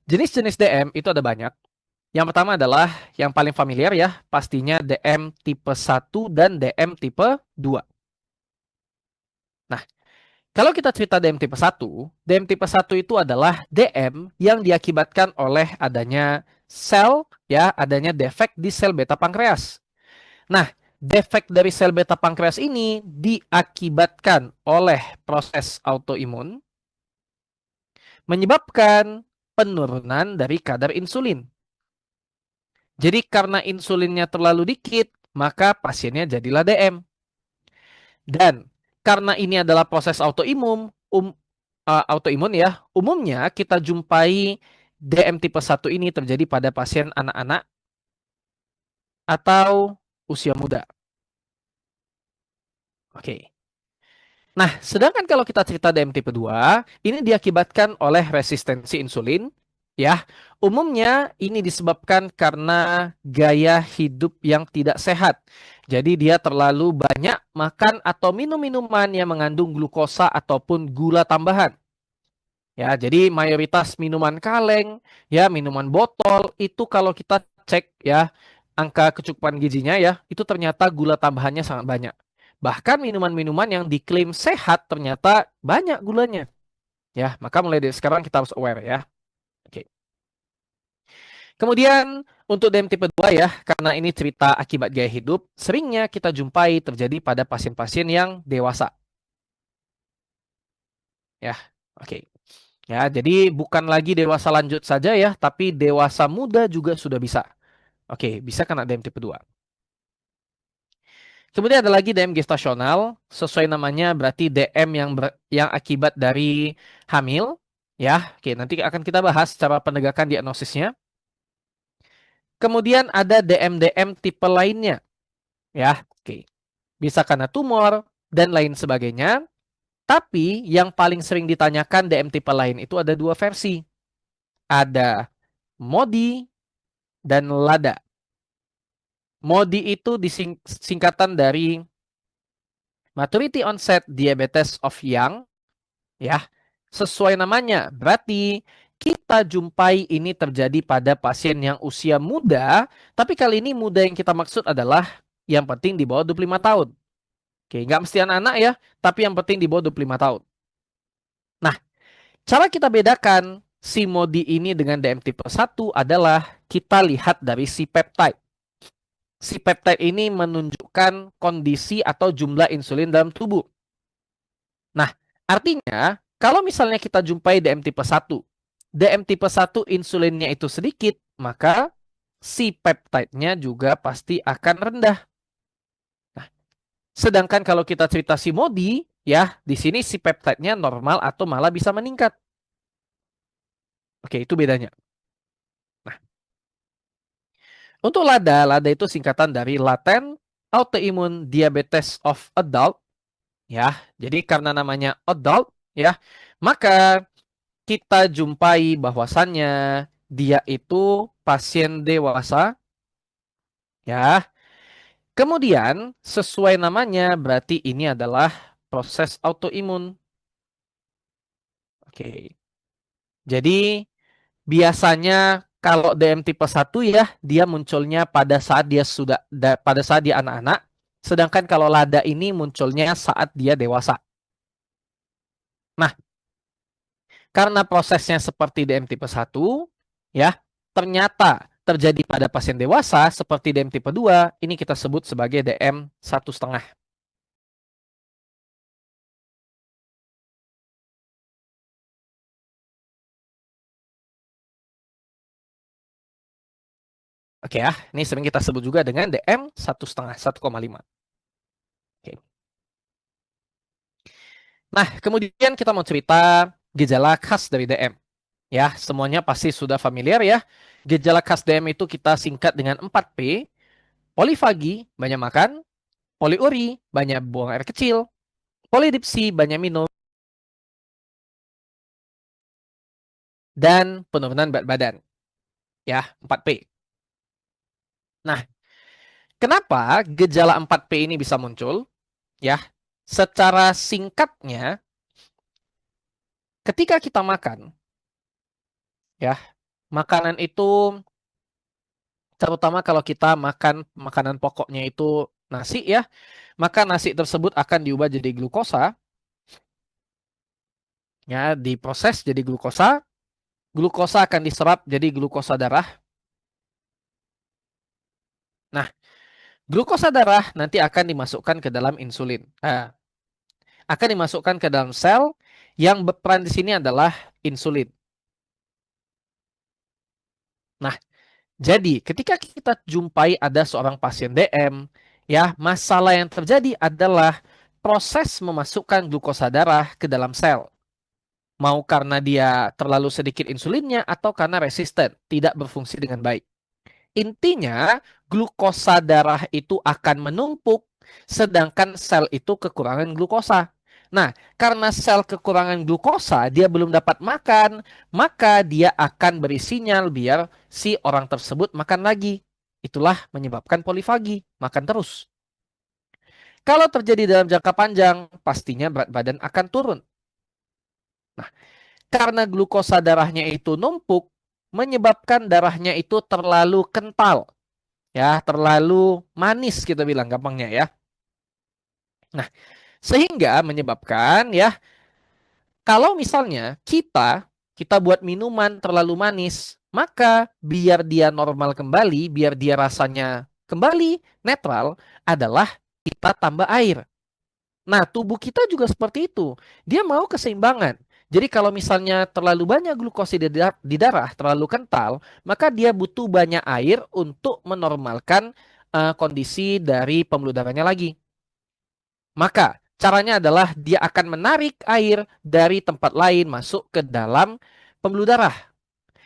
Jenis-jenis DM itu ada banyak. Yang pertama adalah yang paling familiar ya, pastinya DM tipe 1 dan DM tipe 2. Nah, kalau kita cerita DM tipe 1 itu adalah DM yang diakibatkan oleh adanya adanya defek di sel beta pankreas. Nah, defek dari sel beta pankreas ini diakibatkan oleh proses autoimun, menyebabkan penurunan dari kadar insulin. Jadi karena insulinnya terlalu dikit, maka pasiennya jadilah DM. Dan karena ini adalah proses autoimun ya, umumnya kita jumpai DM tipe 1 ini terjadi pada pasien anak-anak atau usia muda. Oke. Nah, sedangkan kalau kita cerita DM tipe 2, ini diakibatkan oleh resistensi insulin, ya. Umumnya ini disebabkan karena gaya hidup yang tidak sehat. Jadi dia terlalu banyak makan atau minum minuman yang mengandung glukosa ataupun gula tambahan. Ya, jadi mayoritas minuman kaleng, ya, minuman botol itu kalau kita cek ya angka kecukupan gizinya ya, itu ternyata gula tambahannya sangat banyak. Bahkan minuman-minuman yang diklaim sehat ternyata banyak gulanya. Ya, maka mulai dari sekarang kita harus aware ya. Oke. Kemudian untuk DM tipe 2 ya, karena ini cerita akibat gaya hidup, seringnya kita jumpai terjadi pada pasien-pasien yang dewasa. Ya, oke. Ya, jadi bukan lagi dewasa lanjut saja ya, tapi dewasa muda juga sudah bisa. Oke, bisa kena DM tipe 2. Kemudian ada lagi DM gestasional, sesuai namanya berarti DM yang akibat dari hamil. Ya, oke, nanti akan kita bahas cara penegakan diagnosisnya. Kemudian ada DM-DM tipe lainnya. Ya, oke. Bisa karena tumor dan lain sebagainya. Tapi yang paling sering ditanyakan DM tipe lain itu ada dua versi. Ada MODI dan LADA. MODI itu disingkatan dari Maturity Onset Diabetes of Young, ya. Sesuai namanya, berarti kita jumpai ini terjadi pada pasien yang usia muda, tapi kali ini muda yang kita maksud adalah yang penting di bawah 25 tahun. Oke, nggak mesti anak-anak ya, tapi yang penting di bawah 25 tahun. Nah, cara kita bedakan si MODI ini dengan DM tipe 1 adalah kita lihat dari si peptide. Si peptide ini menunjukkan kondisi atau jumlah insulin dalam tubuh. Nah, artinya kalau misalnya kita jumpai DM tipe 1 insulinnya itu sedikit, maka si peptide-nya juga pasti akan rendah. Nah, sedangkan kalau kita cerita si MODI, ya, di sini si peptide-nya normal atau malah bisa meningkat. Oke, itu bedanya. Nah, untuk LADA itu singkatan dari Latent Autoimmune Diabetes of Adult, ya. Jadi karena namanya adult, ya, maka kita jumpai bahwasannya dia itu pasien dewasa, ya. Kemudian sesuai namanya berarti ini adalah proses autoimun. Oke. Jadi biasanya kalau DM tipe 1 ya, dia munculnya pada saat pada saat dia anak-anak, sedangkan kalau lada ini munculnya saat dia dewasa. Nah, karena prosesnya seperti DM tipe 1, ya, ternyata terjadi pada pasien dewasa seperti DM tipe 2, ini kita sebut sebagai DM 1,5. Oke ya, ini sering kita sebut juga dengan DM 1,5, 1,5. Oke. Nah, kemudian kita mau cerita gejala khas dari DM. Ya, semuanya pasti sudah familiar ya. Gejala khas DM itu kita singkat dengan 4P. Polifagi, banyak makan. Poliuri, banyak buang air kecil. Polidipsi, banyak minum. Dan penurunan berat badan. Ya, 4P. Nah, kenapa gejala 4P ini bisa muncul? Ya, secara singkatnya, ketika kita makan, ya, makanan itu terutama kalau kita makan makanan pokoknya itu nasi ya, maka nasi tersebut akan diubah jadi glukosa, ya, diproses jadi glukosa. Glukosa akan diserap jadi glukosa darah. Nah, glukosa darah nanti akan dimasukkan ke dalam insulin. Akan dimasukkan ke dalam sel yang berperan di sini adalah insulin. Nah, jadi ketika kita jumpai ada seorang pasien DM, ya, masalah yang terjadi adalah proses memasukkan glukosa darah ke dalam sel. Mau karena dia terlalu sedikit insulinnya atau karena resisten, tidak berfungsi dengan baik. Intinya, glukosa darah itu akan menumpuk, sedangkan sel itu kekurangan glukosa. Nah, karena sel kekurangan glukosa, dia belum dapat makan, maka dia akan beri sinyal biar si orang tersebut makan lagi. Itulah menyebabkan polifagi, makan terus. Kalau terjadi dalam jangka panjang, pastinya berat badan akan turun. Nah, karena glukosa darahnya itu numpuk, menyebabkan darahnya itu terlalu kental. Ya, terlalu manis kita bilang gampangnya ya. Nah, sehingga menyebabkan ya, kalau misalnya kita buat minuman terlalu manis, maka biar dia normal kembali, biar dia rasanya kembali netral adalah kita tambah air. Nah, tubuh kita juga seperti itu. Dia mau keseimbangan. Jadi kalau misalnya terlalu banyak glukosa di darah, terlalu kental, maka dia butuh banyak air untuk menormalkan kondisi dari pembuluh darahnya lagi. Maka caranya adalah dia akan menarik air dari tempat lain masuk ke dalam pembuluh darah.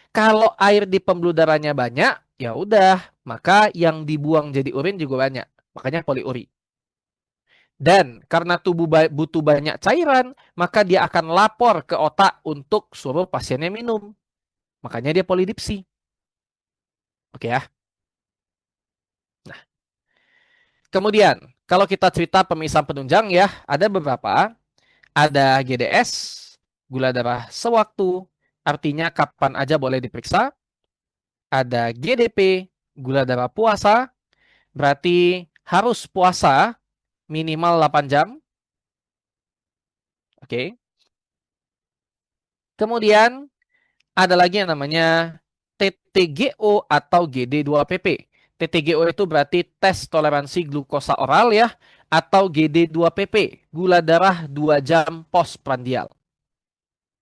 Kalau air di pembuluh darahnya banyak, ya udah, maka yang dibuang jadi urin juga banyak. Makanya poliuri. Dan karena tubuh butuh banyak cairan, maka dia akan lapor ke otak untuk suruh pasiennya minum. Makanya dia polidipsi. Oke ya. Nah, kemudian kalau kita cerita pemisahan penunjang ya, ada beberapa. Ada GDS, gula darah sewaktu, artinya kapan aja boleh diperiksa. Ada GDP, gula darah puasa, berarti harus puasa minimal 8 jam. Oke. Kemudian ada lagi yang namanya TTGO atau GD2PP. TTGO itu berarti tes toleransi glukosa oral ya, atau GD2PP, gula darah 2 jam postprandial.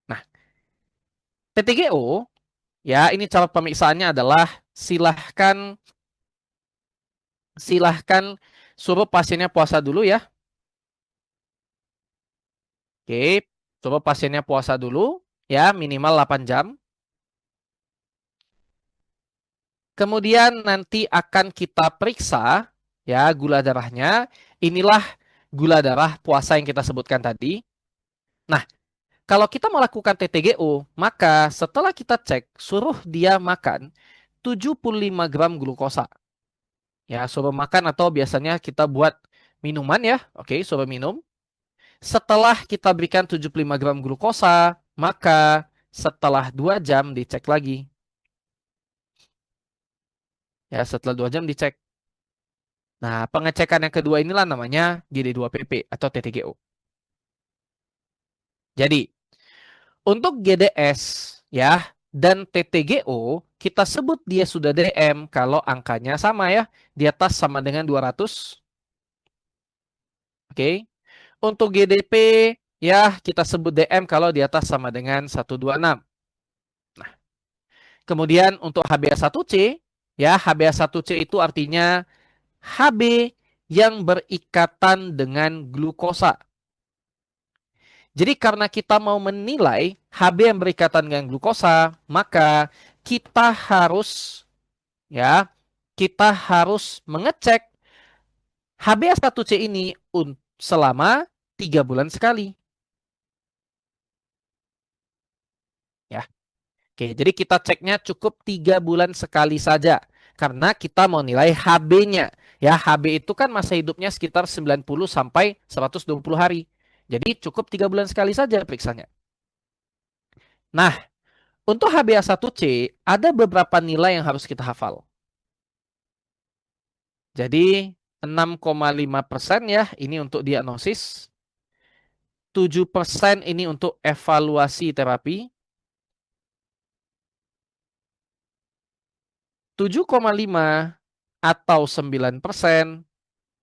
Nah, TTGO ya, ini cara pemeriksaannya adalah silahkan silahkan suruh pasiennya puasa dulu ya. Oke, suruh pasiennya puasa dulu ya, minimal 8 jam. Kemudian nanti akan kita periksa ya gula darahnya. Inilah gula darah puasa yang kita sebutkan tadi. Nah, kalau kita melakukan TTGO, maka setelah kita cek, suruh dia makan 75 gram glukosa. Ya, suruh makan atau biasanya kita buat minuman ya. Oke, suruh minum. Setelah kita berikan 75 gram glukosa, maka setelah 2 jam dicek lagi. Ya, setelah 2 jam dicek. Nah, pengecekan yang kedua inilah namanya GD2PP atau TTGO. Jadi, untuk GDS ya dan TTGO, kita sebut dia sudah DM kalau angkanya sama ya, di atas sama dengan 200. Oke. Untuk GDP ya kita sebut DM kalau di atas sama dengan 126. Nah, kemudian untuk HbA1c, ya HbA1c itu artinya Hb yang berikatan dengan glukosa. Jadi karena kita mau menilai Hb yang berikatan dengan glukosa, maka kita harus ya, kita harus mengecek HbA1c ini selama 3 bulan sekali. Ya. Oke, jadi kita ceknya cukup 3 bulan sekali saja. Karena kita mau nilai HB-nya. Ya, HB itu kan masa hidupnya sekitar 90 sampai 120 hari. Jadi cukup 3 bulan sekali saja periksanya. Nah, Untuk HbA1c ada beberapa nilai yang harus kita hafal. Jadi 6,5% ya ini untuk diagnosis, 7% ini untuk evaluasi terapi, 7,5 atau 9%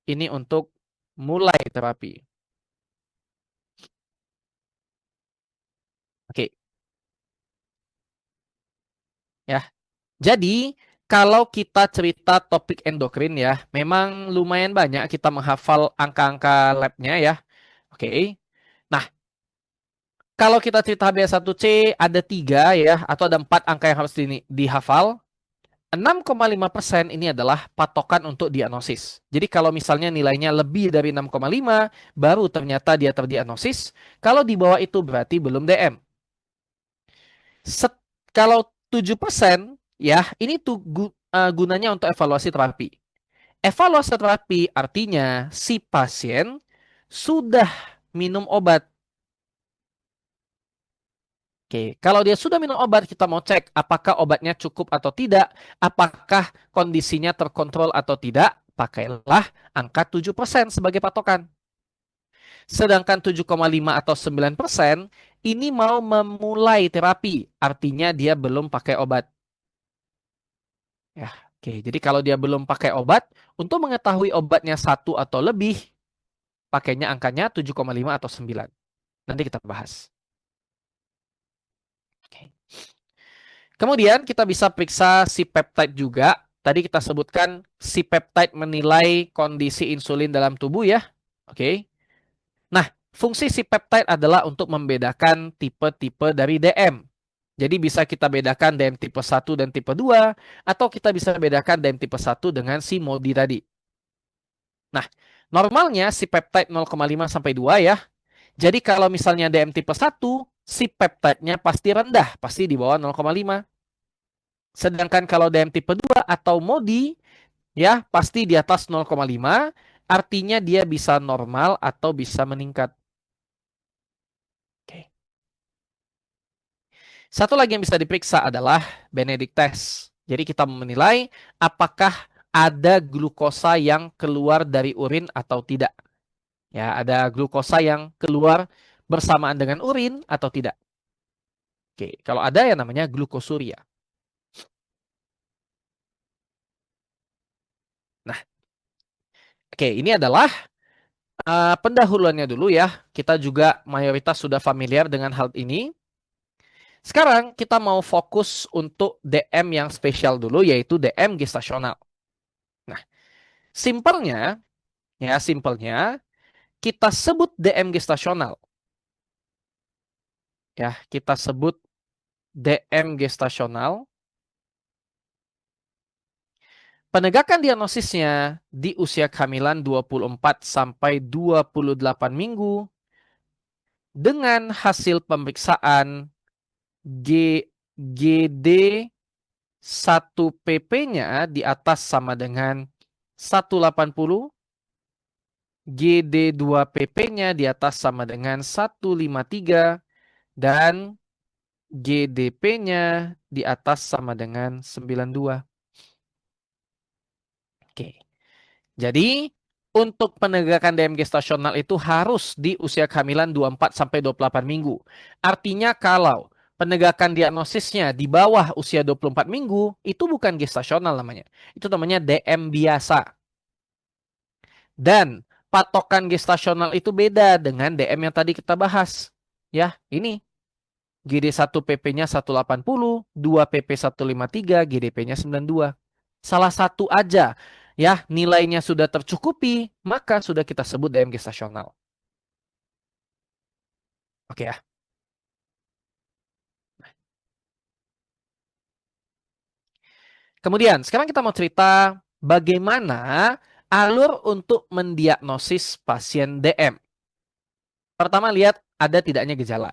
ini untuk mulai terapi. Oke, ya. Jadi, kalau kita cerita topik endokrin ya, memang lumayan banyak kita menghafal angka-angka labnya ya. Oke. Nah, kalau kita cerita HbA1c ada 3 ya, atau ada 4 angka yang harus dihafal. 6,5% ini adalah patokan untuk diagnosis. Jadi kalau misalnya nilainya lebih dari 6,5, baru ternyata dia terdiagnosis. Kalau di bawah itu berarti belum DM. Kalau 7%, ya ini tuh gunanya untuk evaluasi terapi. Evaluasi terapi artinya si pasien sudah minum obat. Oke, kalau dia sudah minum obat, kita mau cek apakah obatnya cukup atau tidak, apakah kondisinya terkontrol atau tidak, pakailah angka 7% sebagai patokan. Sedangkan 7,5 atau 9% ini mau memulai terapi, artinya dia belum pakai obat. Ya, oke. Jadi kalau dia belum pakai obat, untuk mengetahui obatnya 1 atau lebih, pakainya angkanya 7,5 atau 9. Nanti kita bahas. Oke. Kemudian kita bisa periksa si peptide juga. Tadi kita sebutkan si peptide menilai kondisi insulin dalam tubuh ya. Oke. Nah, fungsi si peptide adalah untuk membedakan tipe-tipe dari DM. Jadi bisa kita bedakan DM tipe 1 dan tipe 2, atau kita bisa bedakan DM tipe 1 dengan si MODY tadi. Nah, normalnya si peptide 0,5 sampai 2 ya. Jadi kalau misalnya DM tipe 1, si peptide-nya pasti rendah, pasti di bawah 0,5. Sedangkan kalau DM tipe 2 atau MODY, ya pasti di atas 0,5, artinya dia bisa normal atau bisa meningkat. Oke. Satu lagi yang bisa diperiksa adalah Benedict test. Jadi kita menilai apakah ada glukosa yang keluar dari urin atau tidak. Ya, ada glukosa yang keluar bersamaan dengan urin atau tidak. Oke, kalau ada yang namanya glukosuria. Nah, oke, ini adalah pendahuluannya dulu ya. Kita juga mayoritas sudah familiar dengan hal ini. Sekarang kita mau fokus untuk DM yang spesial dulu, yaitu DM gestasional. Nah, simpelnya, ya simpelnya, kita sebut DM gestasional. Ya, kita sebut DM gestasional. Penegakan diagnosisnya di usia kehamilan 24 sampai 28 minggu dengan hasil pemeriksaan GD 1 pp-nya di atas sama dengan 180, GD 2 pp-nya di atas sama dengan 153, dan GDP-nya di atas sama dengan 92. Oke. Jadi, untuk penegakan DM gestasional itu harus di usia kehamilan 24 sampai 28 minggu. Artinya kalau penegakan diagnosisnya di bawah usia 24 minggu, itu bukan gestasional namanya. Itu namanya DM biasa. Dan patokan gestasional itu beda dengan DM yang tadi kita bahas. Ya, ini GD 1 PP-nya 180, 2 PP 153, GDP-nya 92. Salah satu aja ya nilainya sudah tercukupi, maka sudah kita sebut DM gestasional. Oke ya. Kemudian sekarang kita mau cerita bagaimana alur untuk mendiagnosis pasien DM. Pertama lihat ada tidaknya gejala.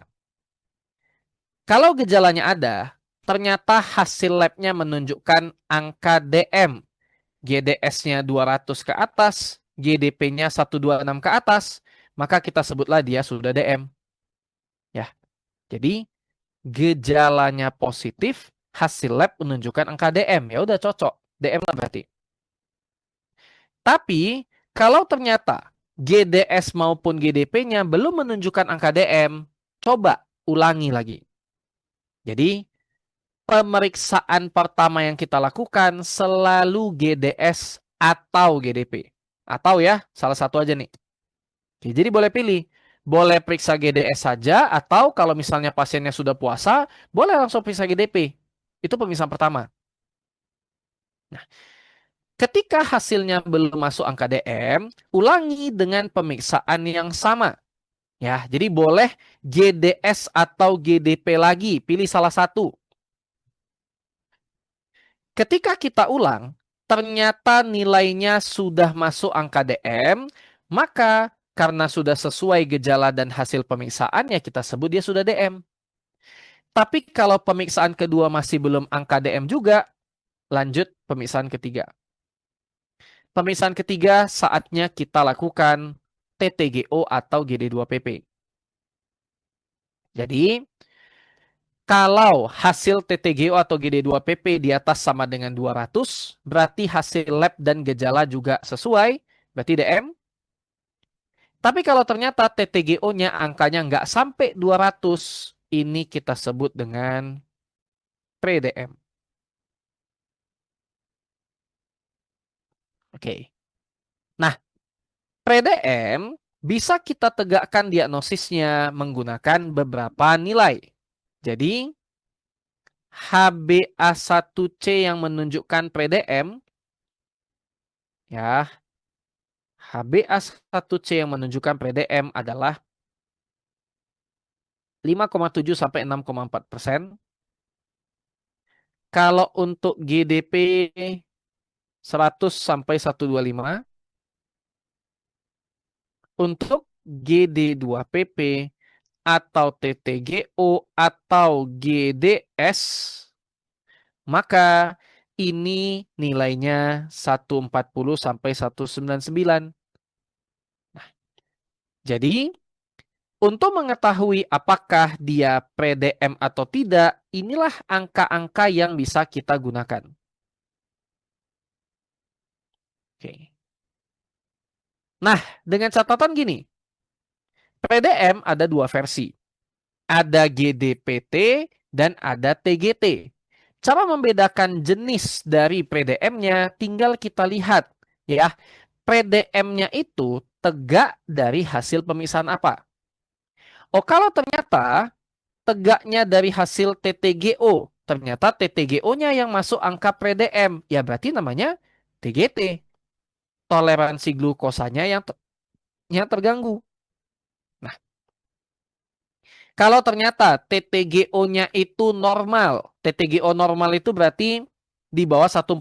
Kalau gejalanya ada, ternyata hasil labnya menunjukkan angka DM. GDS-nya 200 ke atas, GDP-nya 126 ke atas, maka kita sebutlah dia sudah DM. Ya. Jadi gejalanya positif, hasil lab menunjukkan angka DM. Ya udah cocok, DM lah berarti. Tapi kalau ternyata GDS maupun GDP-nya belum menunjukkan angka DM, coba ulangi lagi. Jadi pemeriksaan pertama yang kita lakukan selalu GDS atau GDP. Atau ya, salah satu aja nih. Oke, jadi boleh pilih. Boleh periksa GDS saja atau kalau misalnya pasiennya sudah puasa, boleh langsung periksa GDP. Itu pemeriksaan pertama. Nah, ketika hasilnya belum masuk angka DM, ulangi dengan pemeriksaan yang sama. Ya, jadi boleh GDS atau GDP lagi, pilih salah satu. Ketika kita ulang, ternyata nilainya sudah masuk angka DM, maka karena sudah sesuai gejala dan hasil pemeriksaan, ya kita sebut dia sudah DM. Tapi kalau pemeriksaan kedua masih belum angka DM juga, lanjut pemeriksaan ketiga. Pemeriksaan ketiga saatnya kita lakukan TTGO atau GD2PP. Jadi, kalau hasil TTGO atau GD2PP di atas sama dengan 200, berarti hasil lab dan gejala juga sesuai, berarti DM. Tapi kalau ternyata TTGO-nya angkanya nggak sampai 200, ini kita sebut dengan pre-DM. Oke. Nah, pre-DM bisa kita tegakkan diagnosisnya menggunakan beberapa nilai. Jadi, HbA1c yang menunjukkan pre-DM, ya, HbA1c yang menunjukkan pre-DM adalah 5,7 sampai 6,4%. Kalau untuk GDP 100 sampai 125, untuk GD2PP atau TTGO atau GDS, maka ini nilainya 140 sampai 199. Jadi, untuk mengetahui apakah dia pre-DM atau tidak, inilah angka-angka yang bisa kita gunakan. Oke. Nah, dengan catatan gini, pre-DM ada dua versi. Ada GDPT dan ada TGT. Cara membedakan jenis dari pre-DM-nya tinggal kita lihat ya. Pre-DM-nya itu tegak dari hasil pemeriksaan apa? Oh, kalau ternyata tegaknya dari hasil TTGO, ternyata TTGO-nya yang masuk angka pre-DM, ya berarti namanya TGT. Toleransi glukosanya yang terganggu. Nah, kalau ternyata TTGO-nya itu normal, TTGO normal itu berarti di bawah 140.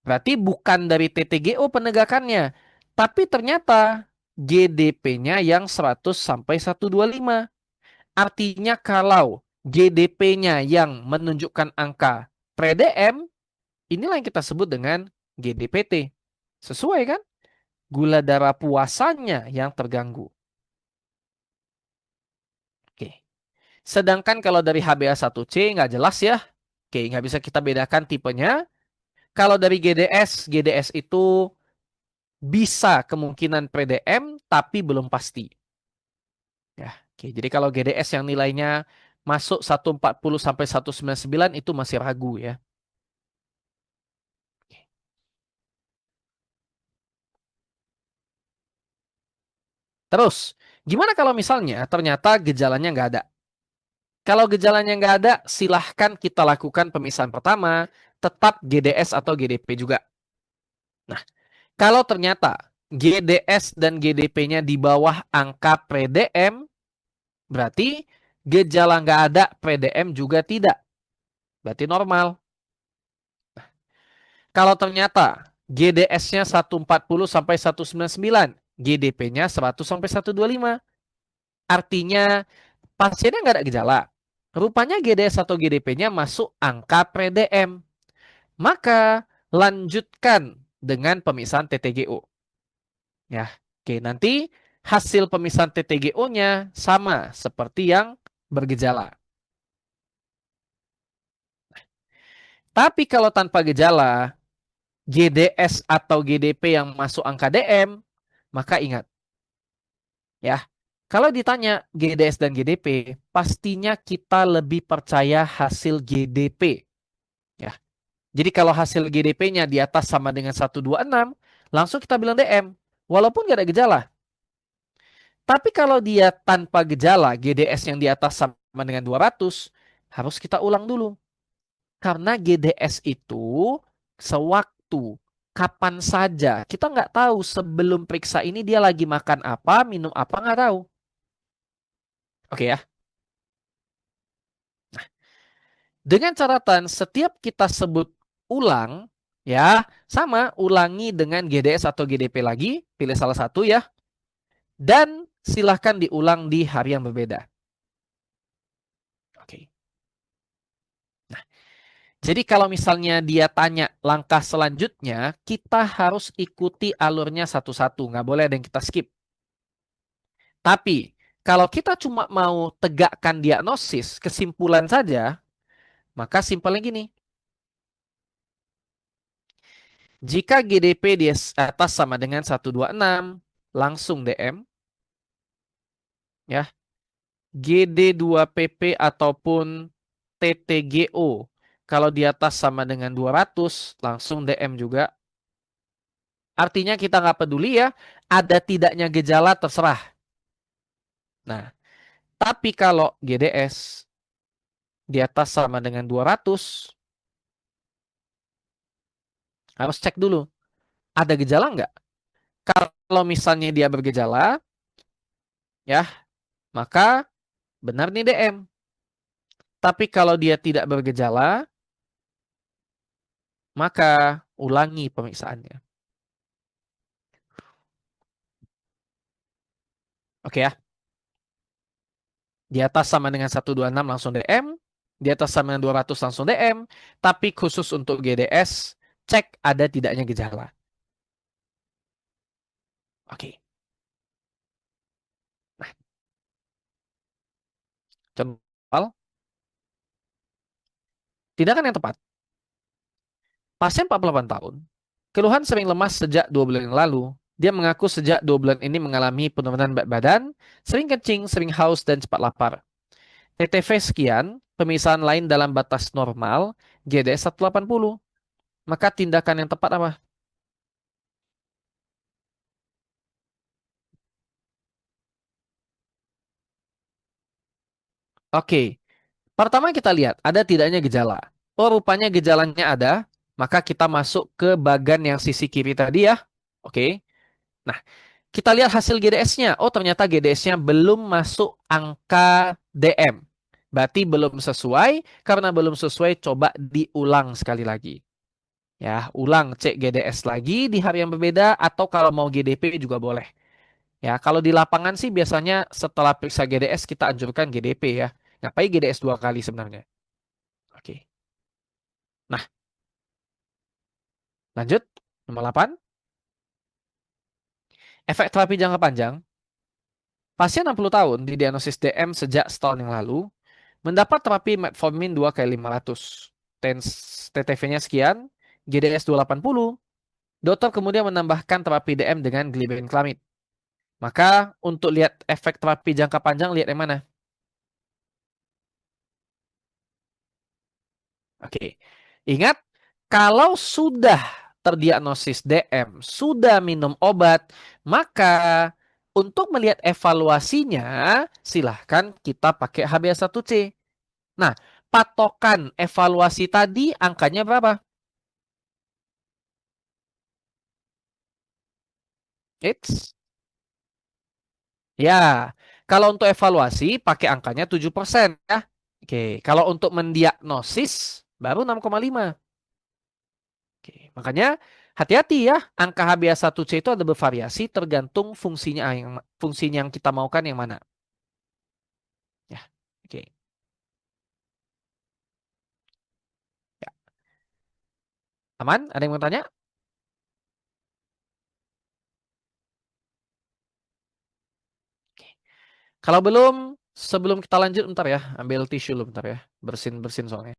Berarti bukan dari TTGO penegakannya, tapi ternyata GDP-nya yang 100 sampai 125. Artinya kalau GDP-nya yang menunjukkan angka pre-DM, inilah yang kita sebut dengan GDPT. Sesuai kan? Gula darah puasanya yang terganggu. Oke. Sedangkan kalau dari HbA1c nggak jelas ya. Oke, nggak bisa kita bedakan tipenya. Kalau dari GDS, GDS itu bisa kemungkinan pre-DM tapi belum pasti. Ya, oke. Jadi kalau GDS yang nilainya masuk 140 sampai 199 itu masih ragu ya. Terus, gimana kalau misalnya ternyata gejalanya nggak ada? Kalau gejalanya nggak ada, silahkan kita lakukan pemisahan pertama, tetap GDS atau GDP juga. Nah, kalau ternyata GDS dan GDP-nya di bawah angka pre-DM, berarti gejala nggak ada, pre-DM juga tidak. Berarti normal. Kalau ternyata GDS-nya 140 sampai 199, GDP-nya 100 sampai 125, artinya pasiennya nggak ada gejala. Rupanya GDS atau GDP-nya masuk angka pre-DM. Maka lanjutkan dengan pemisahan TTGO. Ya, oke, nanti hasil pemisahan TTGO-nya sama seperti yang bergejala. Tapi kalau tanpa gejala, GDS atau GDP yang masuk angka DM, maka ingat ya, kalau ditanya GDS dan GDP, pastinya kita lebih percaya hasil GDP. Ya. Jadi kalau hasil GDP-nya di atas sama dengan 126, langsung kita bilang DM. Walaupun nggak ada gejala. Tapi kalau dia tanpa gejala, GDS yang di atas sama dengan 200, harus kita ulang dulu. Karena GDS itu sewaktu, kapan saja. Kita nggak tahu sebelum periksa ini dia lagi makan apa, minum apa, nggak tahu. Oke ya. Dengan catatan setiap kita sebut ulang, ya sama ulangi dengan GDS atau GDP lagi, pilih salah satu ya, dan silahkan diulang di hari yang berbeda. Oke. Nah, jadi kalau misalnya dia tanya langkah selanjutnya, kita harus ikuti alurnya satu-satu, nggak boleh ada yang kita skip. Tapi kalau kita cuma mau tegakkan diagnosis, kesimpulan saja, maka simpelnya gini. Jika GDP di atas sama dengan 126, langsung DM. Ya, GD2PP ataupun TTGO. Kalau di atas sama dengan 200, langsung DM juga. Artinya kita nggak peduli ya, ada tidaknya gejala terserah. Nah, tapi kalau GDS di atas sama dengan 200, harus cek dulu. Ada gejala nggak? Kalau misalnya dia bergejala, ya, maka benar nih DM. Tapi kalau dia tidak bergejala, maka ulangi pemeriksaannya. Oke ya. Di atas sama dengan 126 langsung DM. Di atas sama dengan 200 langsung DM. Tapi khusus untuk GDS, cek ada tidaknya gejala. Oke. Nah, contoh tindakan yang tepat. Pasien 48 tahun. Keluhan sering lemas sejak 2 bulan yang lalu. Dia mengaku sejak 2 bulan ini mengalami penurunan berat badan, sering kencing, sering haus, dan cepat lapar. TTV sekian, pemisahan lain dalam batas normal, GDS 180. Maka tindakan yang tepat apa? Oke, pertama kita lihat ada tidaknya gejala. Oh, rupanya gejalanya ada, maka kita masuk ke bagan yang sisi kiri tadi ya. Oke. Nah, kita lihat hasil GDS-nya. Oh, ternyata GDS-nya belum masuk angka DM. Berarti belum sesuai. Karena belum sesuai, coba diulang sekali lagi. Ya, ulang cek GDS lagi di hari yang berbeda atau kalau mau GDP juga boleh. Ya, kalau di lapangan sih biasanya setelah periksa GDS kita anjurkan GDP ya. Ngapain GDS 2 kali sebenarnya? Oke. Nah, lanjut. Nomor 8. Efek terapi jangka panjang. Pasien 60 tahun didiagnosis DM sejak setahun yang lalu. Mendapat terapi metformin 2 kali 500. TTV-nya sekian. GDS 280. Dokter kemudian menambahkan terapi DM dengan glibenclamid. Maka untuk lihat efek terapi jangka panjang, lihat yang mana? Oke. Ingat, kalau sudah terdiagnosis DM, sudah minum obat, maka untuk melihat evaluasinya, silahkan kita pakai HbA1c. Nah, patokan evaluasi tadi angkanya berapa? It's ya. Kalau untuk evaluasi pakai angkanya 7% ya. Oke, kalau untuk mendiagnosis baru 6,5. Oke, makanya hati-hati ya, angka HbA1c itu ada bervariasi tergantung fungsinya yang kita maukan yang mana. Ya, oke. Ya. Aman? Ada yang mau tanya? Oke. Kalau belum, sebelum kita lanjut, bentar ya, ambil tisu lu bentar ya, bersin bersin soalnya.